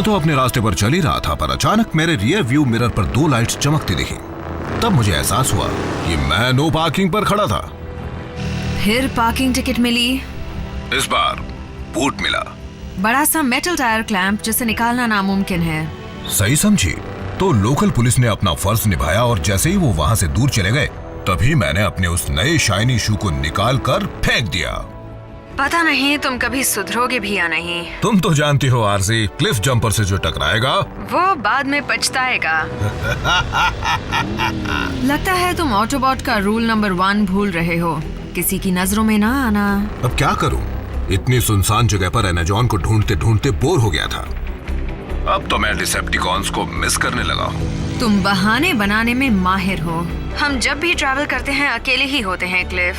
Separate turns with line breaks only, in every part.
मैं तो अपने रास्ते पर चल ही रहा था, पर अचानक मेरे रियर व्यू मिरर पर 2 लाइट्स चमकती दिखी। तब मुझे एहसास हुआ कि मैं नो पार्किंग पर खड़ा था।
फिर पार्किंग टिकट मिली?
इस बार बूट मिला।
बड़ा सा मेटल टायर क्लैंप जिसे निकालना नामुमकिन है।
सही समझी। तो लोकल पुलिस ने अपना फर्ज निभाया और जैसे ही वो वहां से दूर चले गए, तभी मैंने अपने उस नए शाइनी शू को निकाल कर फेंक दिया।
पता नहीं तुम कभी सुधरोगे भी या नहीं।
तुम तो जानती हो आरसी, क्लिफ जंपर से जो टकराएगा
वो बाद में पछताएगा। लगता है तुम ऑटोबॉट का रूल नंबर 1 भूल रहे हो, किसी की नजरों में ना आना।
अब क्या करूं? इतनी सुनसान जगह पर एनाजॉन को ढूंढते ढूंढते बोर हो गया था। अब तो मैं डिसेप्टिकॉन्स को मिस करने लगा हूँ।
तुम बहाने बनाने में माहिर हो। हम जब भी ट्रैवल करते हैं अकेले ही होते हैं क्लिफ।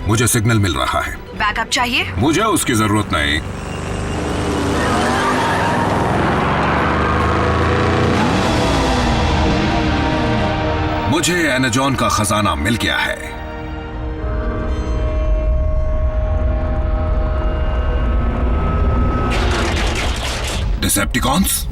मुझे सिग्नल मिल रहा है।
बैकअप चाहिए?
मुझे उसकी जरूरत नहीं। मुझे एनाजॉन का खजाना मिल गया है। डिसेप्टिकॉन्स,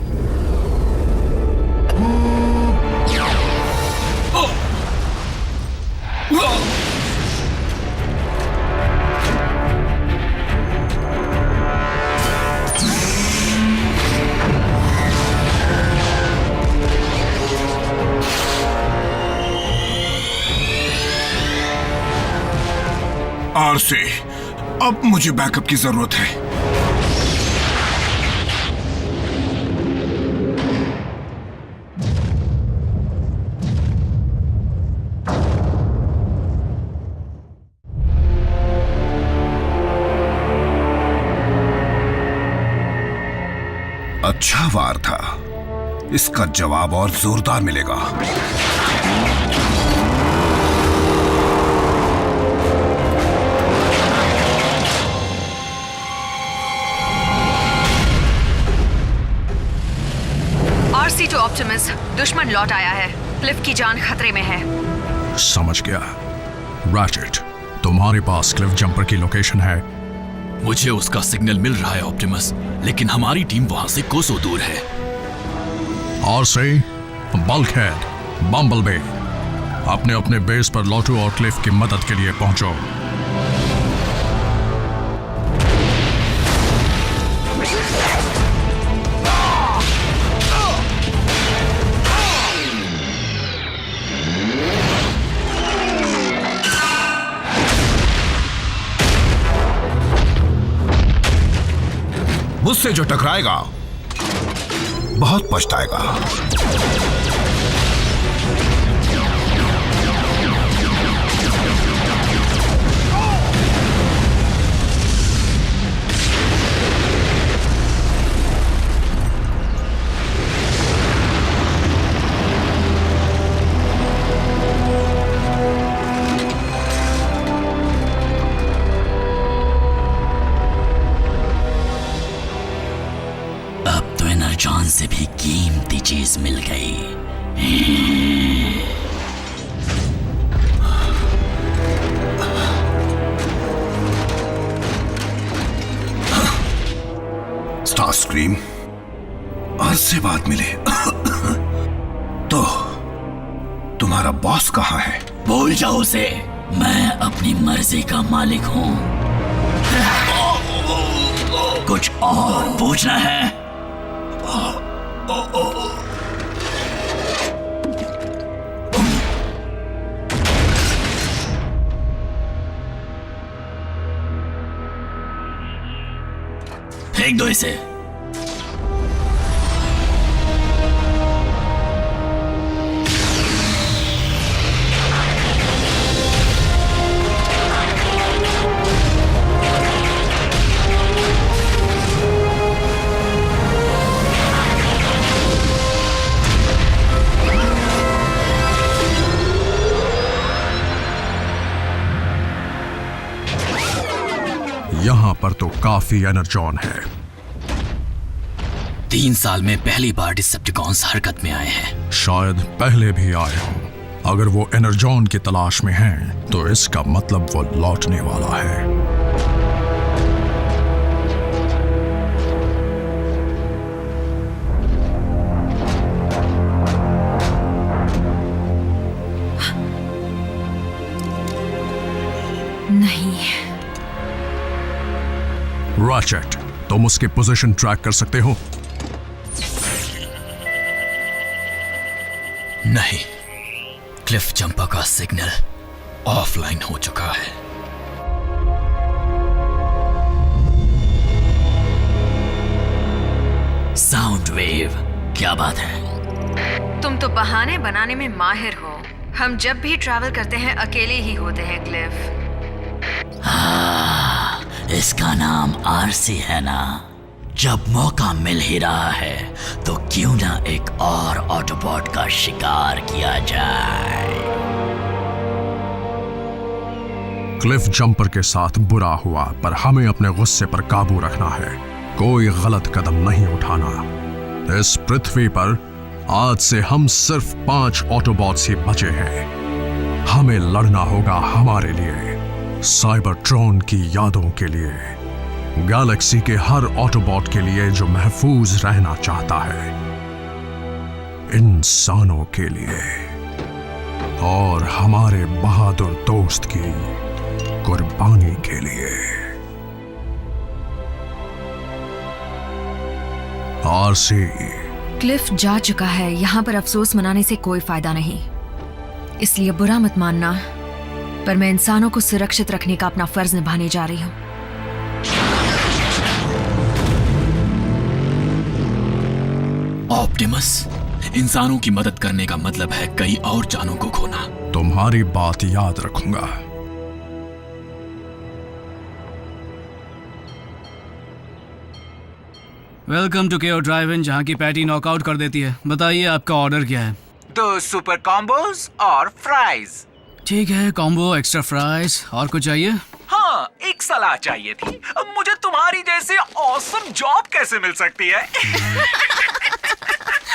आरसी, अब मुझे बैकअप की जरूरत है। अच्छा वार था, इसका जवाब और जोरदार मिलेगा।
RC to ऑप्टिमस, दुश्मन लौट आया है। क्लिफ की जान खतरे में है।
समझ गया। रैचेट, तुम्हारे पास क्लिफ जंपर की लोकेशन है?
मुझे उसका सिग्नल मिल रहा है ऑप्टिमस, लेकिन हमारी टीम वहां से कोसों दूर है।
आरसी, बल्कहेड, बम्बलबी, अपने अपने बेस पर लौटो और क्लिफ की मदद के लिए पहुंचो।
मुझसे जो टकराएगा बहुत पछताएगा।
जान से भी कीमती चीज मिल गई।
स्टारस्क्रीम, आज से बात मिले। तो तुम्हारा बॉस कहाँ है?
भूल जाओ उसे, मैं अपनी मर्जी का मालिक हूँ। कुछ और पूछना है? फेंक दो इसे।
यहां पर तो काफी एनर्जॉन है।
3 साल में पहली बार डिसेप्टिकॉन्स हरकत में आए हैं।
शायद पहले भी आए हों। अगर वो एनर्जॉन की तलाश में हैं, तो इसका मतलब वो लौटने वाला है।
नहीं।
रैचेट, तुम उसकी पोजीशन ट्रैक कर सकते हो?
नहीं, क्लिफ जंपर का सिग्नल ऑफलाइन हो चुका है। साउंड वेव, क्या बात है?
तुम तो बहाने बनाने में माहिर हो। हम जब भी ट्रैवल करते हैं अकेले ही होते हैं क्लिफ।
हाँ, इसका नाम आरसी है ना? जब मौका मिल ही रहा है तो क्यों ना एक और ऑटोबॉट का शिकार किया जाए।
क्लिफ जंपर के साथ बुरा हुआ, पर हमें अपने गुस्से पर काबू रखना है। कोई गलत कदम नहीं उठाना। इस पृथ्वी पर आज से हम सिर्फ 5 ऑटोबॉट्स ही बचे हैं। हमें लड़ना होगा हमारे लिए, साइबरट्रॉन की यादों के लिए, गैलेक्सी के हर ऑटोबॉट के लिए जो महफूज रहना चाहता है, इंसानों के लिए और हमारे बहादुर दोस्त की कुर्बानी के लिए। आरसी,
क्लिफ जा चुका है, यहाँ पर अफसोस मनाने से कोई फायदा नहीं, इसलिए बुरा मत मानना, पर मैं इंसानों को सुरक्षित रखने का अपना फर्ज निभाने जा रही हूँ।
ऑप्टिमस, इंसानों की मदद करने का मतलब है कई और जानों को खोना।
तुम्हारी बात याद रखूंगा।
वेलकम टू केओ ड्राइव इन, जहाँ की पैटी नॉकआउट कर देती है। बताइए आपका ऑर्डर क्या है?
2 सुपर कॉम्बोज और फ्राइज।
ठीक है, कॉम्बो, एक्स्ट्रा फ्राइज। और कुछ चाहिए?
हाँ, एक सलाह चाहिए थी। मुझे तुम्हारी जैसे ऑसम जॉब कैसे मिल सकती है?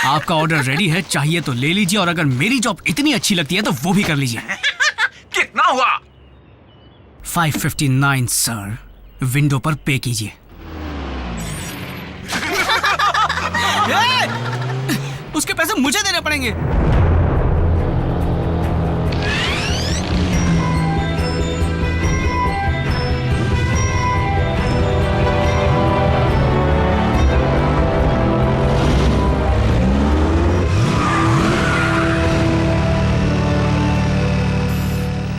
आपका ऑर्डर रेडी है, चाहिए तो ले लीजिए, और अगर मेरी जॉब इतनी अच्छी लगती है तो वो भी कर लीजिए।
कितना हुआ?
559 सर। विंडो पर पे कीजिए। उसके पैसे मुझे देने पड़ेंगे।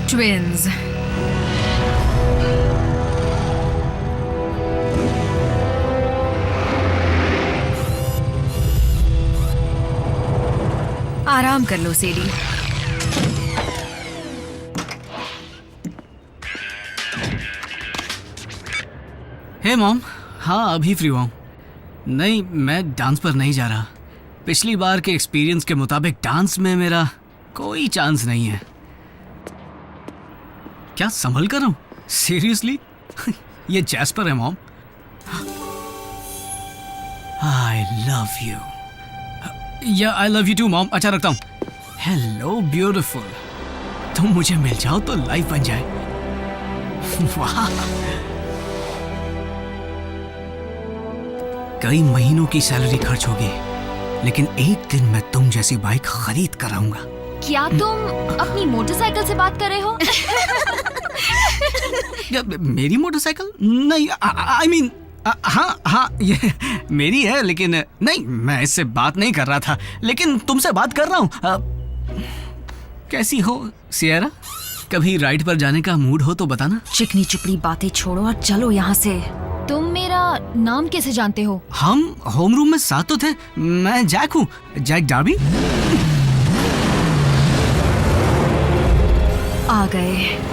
ट्विन्स, आराम कर लो सेडी।
हे मॉम, हाँ अभी फ्री हुआ हूँ। नहीं, मैं डांस पर नहीं जा रहा। पिछली बार के एक्सपीरियंस के मुताबिक डांस में मेरा कोई चांस नहीं है। क्या संभल कर रहा हूँ? सीरियसली? ये जैस्पर है मॉम। I love you. या I love you too mom. अच्छा, रखता हूँ। हेलो ब्यूटीफुल, तुम मुझे मिल जाओ तो लाइफ बन जाए। वाह, कई महीनों की सैलरी खर्च होगी, लेकिन एक दिन मैं तुम जैसी बाइक खरीद कर आऊंगा।
क्या तुम अपनी मोटरसाइकिल से बात कर रहे हो?
मेरी मोटरसाइकिल? नहीं, आई मीन हाँ ये मेरी है, लेकिन नहीं, मैं इससे बात नहीं कर रहा था, लेकिन तुमसे बात कर रहा हूँ। कैसी हो सियरा? कभी राइड पर जाने का मूड हो तो बताना।
चिकनी चुपड़ी बातें छोड़ो और चलो यहाँ से।
तुम मेरा नाम कैसे जानते हो?
हम होम रूम में साथ तो थे। मैं जैक हूँ, जैक डार्बी।
आ गए।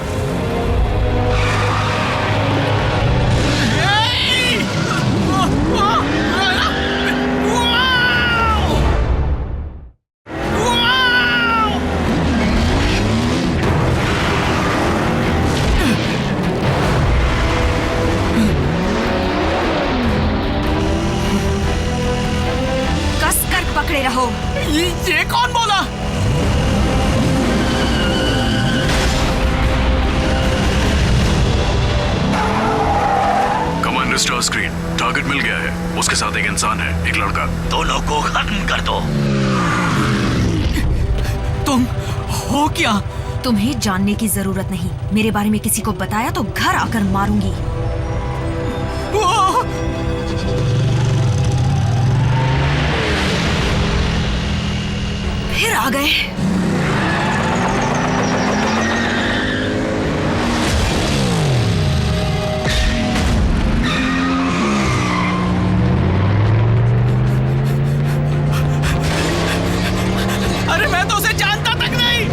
कसकर पकड़े रहो।
ये कौन बोला?
स्टार स्क्रीन, टारगेट मिल गया है। उसके साथ एक इंसान है, एक लड़का।
दोनों को खत्म कर दो।
तुम हो क्या?
तुम्हें जानने की जरूरत नहीं। मेरे बारे में किसी को बताया तो घर आकर मारूंगी। फिर आ गए।
अरे मैं तो उसे जानता तक नहीं।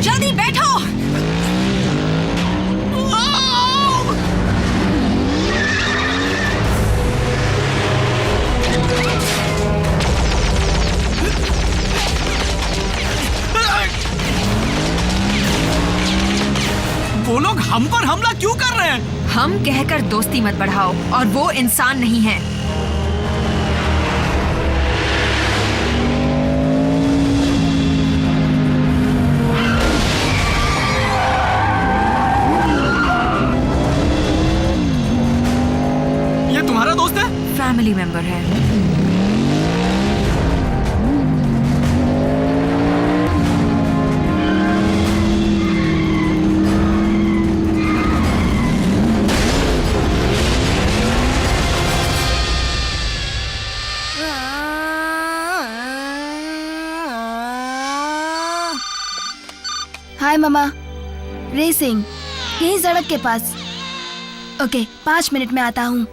जल्दी बैठो।
वो लोग हम पर हमला क्यों कर रहे हैं?
हम कहकर दोस्ती मत बढ़ाओ, और वो इंसान नहीं है।
ये तुम्हारा दोस्त है?
फैमिली मेंबर है।
हाय मामा, रेसिंग यही सड़क के पास। ओके, 5 मिनट में आता हूँ।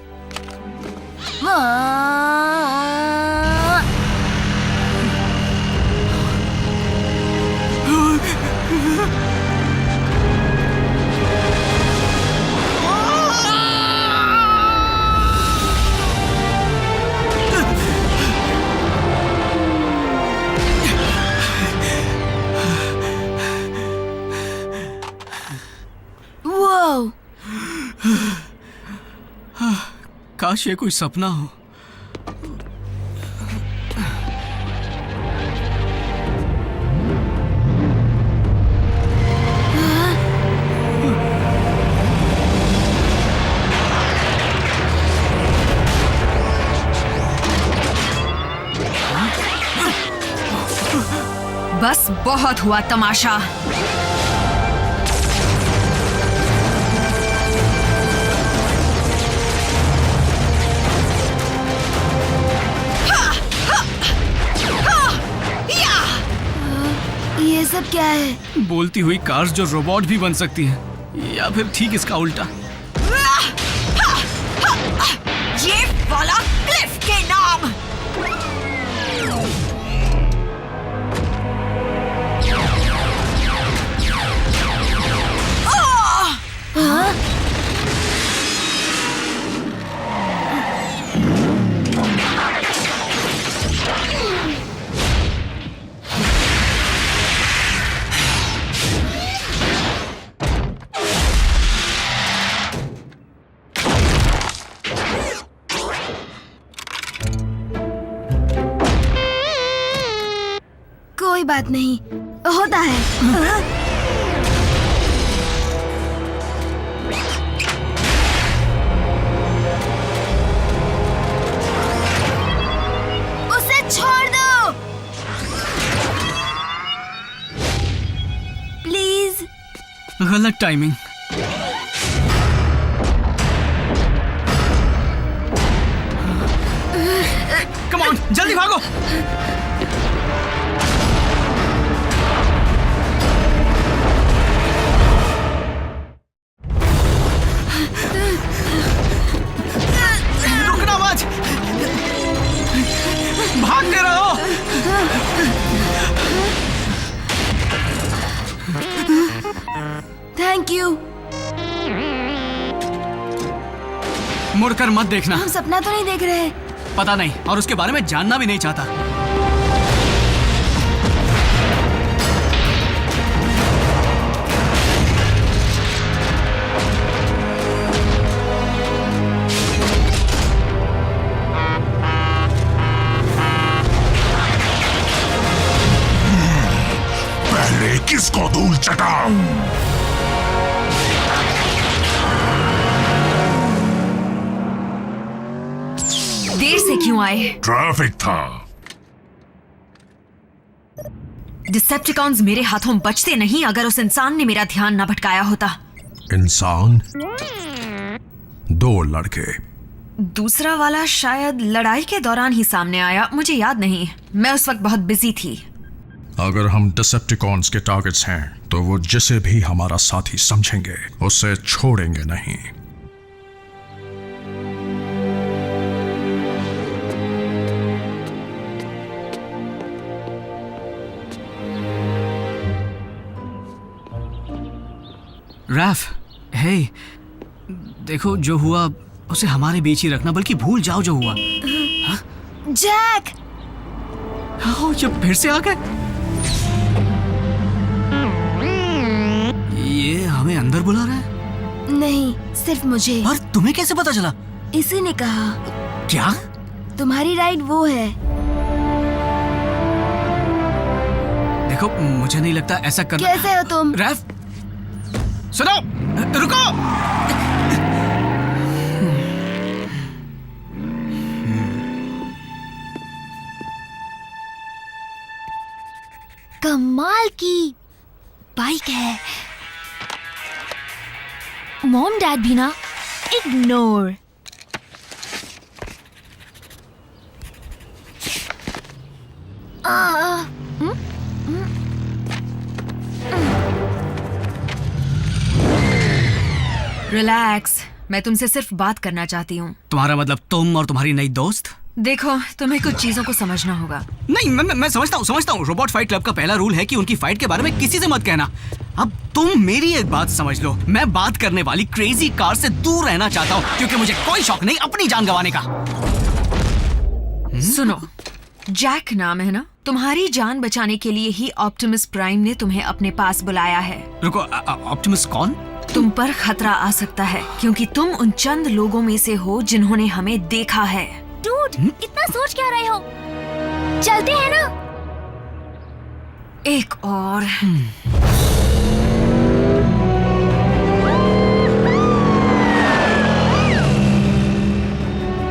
काश ये कोई सपना हो।
बस बहुत हुआ तमाशा।
ये सब क्या है?
बोलती हुई कार्स जो रोबोट भी बन सकती हैं, या फिर ठीक इसका उल्टा।
ये वाला क्लिफ के नाम।
कोई बात नहीं, होता है। उसे छोड़ दो प्लीज।
गलत टाइमिंग। कम ऑन, जल्दी भागो। रुकना मत, भागते रहो।
Thank you.
मुड़कर मत देखना।
हम सपना तो नहीं देख रहे?
पता नहीं, और उसके बारे में जानना भी नहीं चाहता।
पहले किसको धूल चटाऊं?
देर से क्यों आए?
ट्रैफिक था।
डिसेप्टिकॉन्स मेरे हाथों बचते नहीं अगर उस इंसान ने मेरा ध्यान न भटकाया होता।
इंसान? 2 लड़के।
दूसरा वाला शायद लड़ाई के दौरान ही सामने आया, मुझे याद नहीं, मैं उस वक्त बहुत बिजी थी।
अगर हम डिसेप्टिकॉन्स के टारगेट्स हैं तो वो जिसे भी हमारा साथी समझेंगे उसे छोड़ेंगे नहीं।
रैफ, हे, देखो जो हुआ उसे हमारे बीच ही रखना, बल्कि भूल जाओ जो हुआ।
जैक!
हाँ, ये फिर से आ गए। ये हमें अंदर बुला रहा है?
नहीं, सिर्फ मुझे।
और तुम्हें कैसे पता चला?
इसी ने कहा।
क्या?
तुम्हारी राइड वो है।
देखो, मुझे नहीं लगता ऐसा करना।
कैसे हो तुम?
रैफ, सुनो, रुको।
कमाल की बाइक है। मॉम डैड भी ना इग्नोर।
रिलैक्स, मैं तुमसे सिर्फ बात करना चाहती हूँ।
तुम्हारा मतलब तुम और तुम्हारी नई दोस्त?
देखो, तुम्हें कुछ चीजों को समझना होगा।
नहीं, मैं समझता हूँ। रोबोट फाइट क्लब का पहला रूल है कि उनकी फाइट के बारे में किसी से मत कहना। अब तुम मेरी एक बात समझ लो, मैं बात करने वाली क्रेजी कार से दूर रहना चाहता हूँ, क्योंकि मुझे कोई शौक नहीं अपनी जान गंवाने का।
सुनो, जैक नाम है ना? तुम्हारी जान बचाने के लिए ही ऑप्टिमस प्राइम ने तुम्हें अपने पास बुलाया है।
रुको, ऑप्टिमस कौन?
तुम पर खतरा आ सकता है क्योंकि तुम उन चंद लोगों में से हो जिन्होंने हमें देखा है।
डूड, इतना सोच क्या रहे हो? चलते हैं ना?
एक और।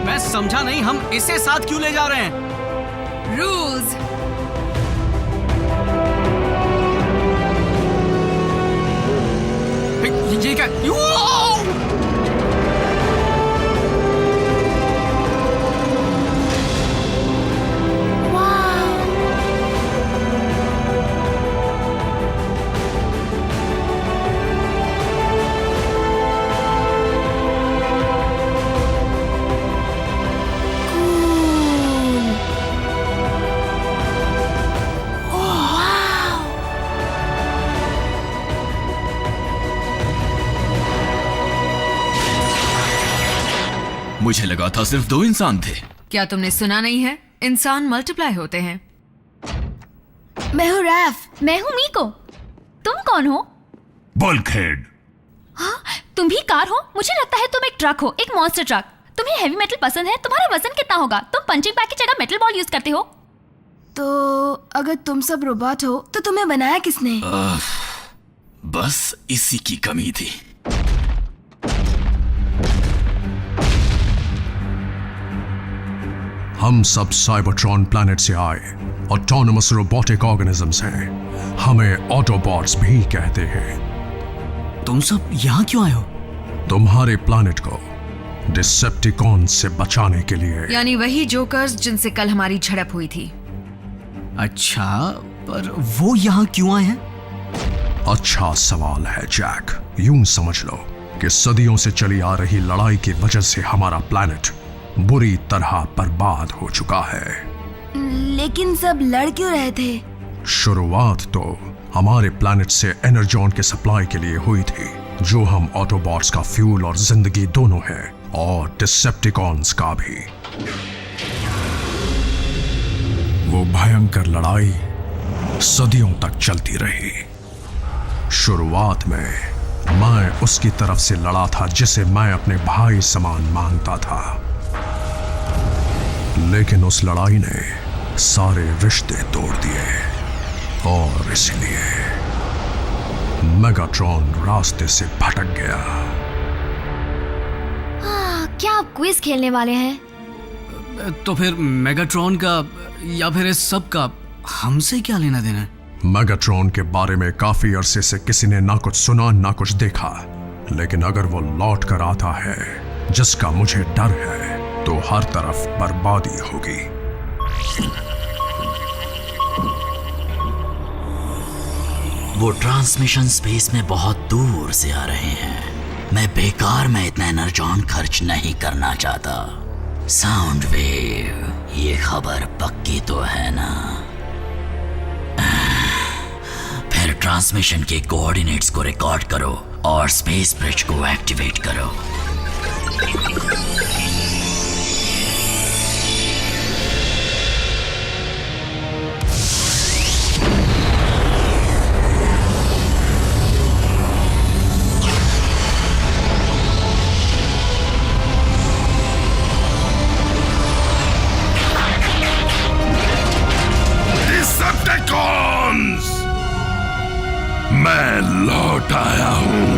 मैं समझा नहीं, हम इसे साथ क्यों ले जा रहे हैं?
रूल्स।
ये क्या?
मुझे लगा था सिर्फ 2 इंसान थे।
क्या तुमने सुना नहीं है? इंसान मल्टीप्लाई होते हैं।
मैं हूँ रैफ।
मैं हूँ मीको। तुम कौन हो?
बल्कहेड।
हाँ, तुम भी कार हो? मुझे लगता है तुम एक ट्रक हो, एक मॉन्स्टर ट्रक। तुम्हें हेवी मेटल पसंद है? तुम्हारा वजन कितना होगा? तुम पंचिंग बैग की जगह मेटल बॉल यूज करते हो।
तो अगर तुम सब रोबोट हो तो तुम्हें बनाया किसने?
बस इसी की कमी थी।
हम सब साइबरट्रॉन प्लैनेट से आए ऑटोनमस रोबोटिक ऑर्गेनिजम्स हैं। हमें ऑटोबॉट्स भी कहते हैं।
तुम सब यहाँ क्यों आए हो?
तुम्हारे प्लैनेट को डिसेप्टिकॉन से बचाने के लिए।
यानी वही जोकर्स जिनसे कल हमारी झड़प हुई थी।
अच्छा, पर वो यहाँ क्यों आए हैं?
अच्छा सवाल है जैक। यूं समझ लो कि सदियों से चली आ रही लड़ाई की वजह से हमारा प्लैनेट बुरी तरह बर्बाद हो चुका है।
लेकिन सब लड़ क्यों रहे थे?
शुरुआत तो हमारे प्लैनेट से एनर्जॉन के सप्लाई के लिए हुई थी, जो हम ऑटोबॉट्स का फ्यूल और जिंदगी दोनों है, और डिसेप्टिकॉन्स का भी। वो भयंकर लड़ाई सदियों तक चलती रही। शुरुआत में मैं उसकी तरफ से लड़ा था जिसे मैं अपने भाई समान मानता था, लेकिन उस लड़ाई ने सारे रिश्ते तोड़ दिए और इसलिए मेगाट्रॉन रास्ते से भटक गया।
क्या आप क्विज खेलने वाले हैं?
तो फिर मेगाट्रॉन का या फिर इस सब का हमसे क्या लेना देना है?
मेगाट्रॉन के बारे में काफी अरसे से किसी ने ना कुछ सुना ना कुछ देखा, लेकिन अगर वो लौट कर आता है, जिसका मुझे डर है, तो हर तरफ बर्बादी होगी।
वो ट्रांसमिशन स्पेस में बहुत दूर से आ रहे हैं। मैं बेकार में इतना एनर्जॉन खर्च नहीं करना चाहता। साउंड वेव, ये खबर पक्की तो है ना? फिर ट्रांसमिशन के कोऑर्डिनेट्स को रिकॉर्ड करो और स्पेस ब्रिज को एक्टिवेट करो।
डिसेप्टिकॉन्स, मैं लौट आया हूं।